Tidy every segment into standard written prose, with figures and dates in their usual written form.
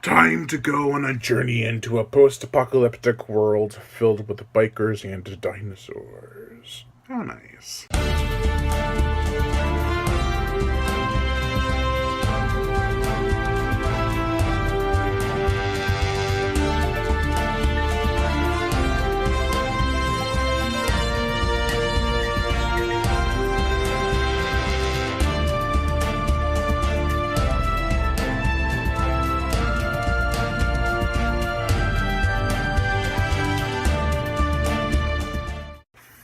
Time to go on a journey into a post-apocalyptic world filled with bikers and dinosaurs. How nice.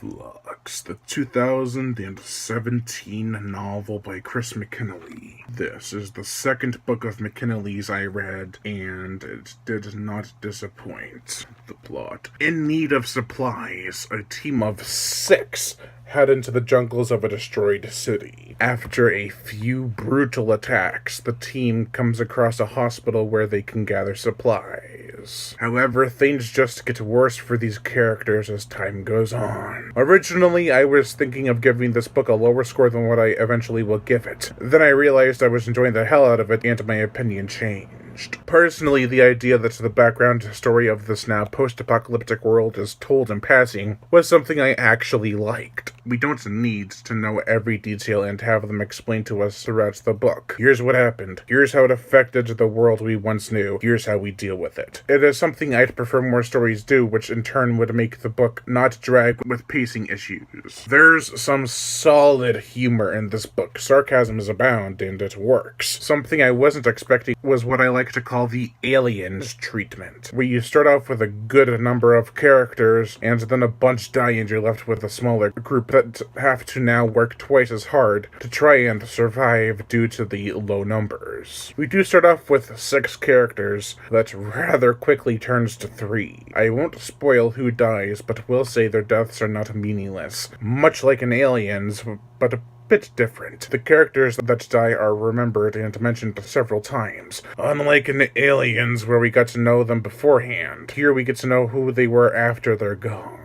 Flux, the 2017 novel by Chris McKinley. This is the second book of McKinley's I read, and it did not disappoint. The plot. In need of supplies, a team of 6 head into the jungles of a destroyed city. After a few brutal attacks, the team comes across a hospital where they can gather supplies. However, things just get worse for these characters as time goes on. Originally, I was thinking of giving this book a lower score than what I eventually will give it. Then I realized I was enjoying the hell out of it, and my opinion changed. Personally, the idea that the background story of this now post-apocalyptic world is told in passing was something I actually liked. We don't need to know every detail and have them explained to us throughout the book. Here's what happened. Here's how it affected the world we once knew. Here's how we deal with it. It is something I'd prefer more stories do, which in turn would make the book not drag with pacing issues. There's some solid humor in this book. Sarcasm is abound, and it works. Something I wasn't expecting was what I like to call the aliens treatment, where you start off with a good number of characters, and then a bunch die and you're left with a smaller group that have to now work twice as hard to try and survive due to the low numbers. We do start off with 6 characters that rather quickly turns to 3. I won't spoil who dies, but will say their deaths are not meaningless, much like in Aliens, but a bit different. The characters that die are remembered and mentioned several times. Unlike in Aliens, where we got to know them beforehand, here we get to know who they were after they're gone.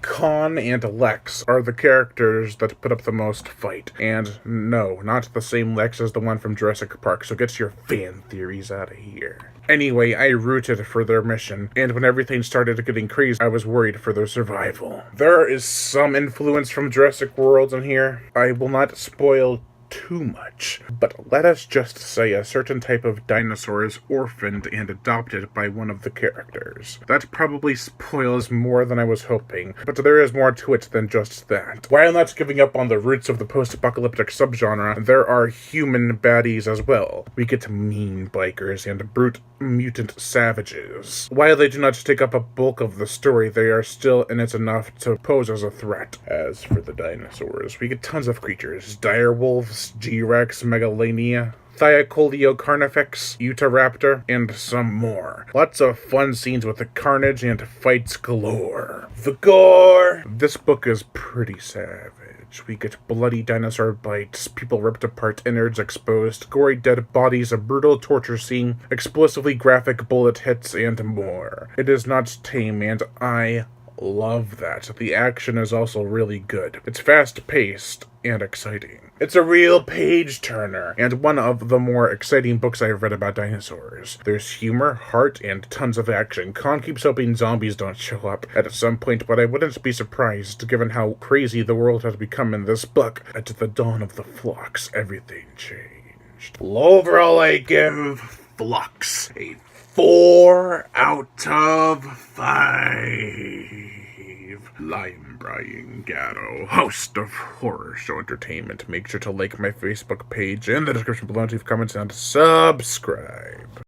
Con and Lex are the characters that put up the most fight. And no, not the same Lex as the one from Jurassic Park, so get your fan theories out of here. Anyway, I rooted for their mission, and when everything started getting crazy, I was worried for their survival. There is some influence from Jurassic World in here. I will not spoil too much, but let us just say a certain type of dinosaur is orphaned and adopted by one of the characters. That probably spoils more than I was hoping, but there is more to it than just that. While not giving up on the roots of the post-apocalyptic subgenre, there are human baddies as well. We get mean bikers and brute mutant savages. While they do not take up a bulk of the story, they are still in it enough to pose as a threat. As for the dinosaurs, we get tons of creatures. Dire wolves, G-Rex, Megalania, Thiacoleo Carnifex, Utahraptor, and some more. Lots of fun scenes with the carnage and fights galore. The gore! This book is pretty savage. We get bloody dinosaur bites, people ripped apart, innards exposed, gory dead bodies, a brutal torture scene, explosively graphic bullet hits, and more. It is not tame, and I love that. The action is also really good. It's fast-paced and exciting. It's a real page-turner, and one of the more exciting books I've read about dinosaurs. There's humor, heart, and tons of action. Con keeps hoping zombies don't show up at some point, but I wouldn't be surprised given how crazy the world has become in this book. At the dawn of the Flux, everything changed. Overall, I give Flux a 4 out of 5. I'm Brian Gatto, host of Horror Show Entertainment. Make sure to like my Facebook page in the description below to leave comments and subscribe.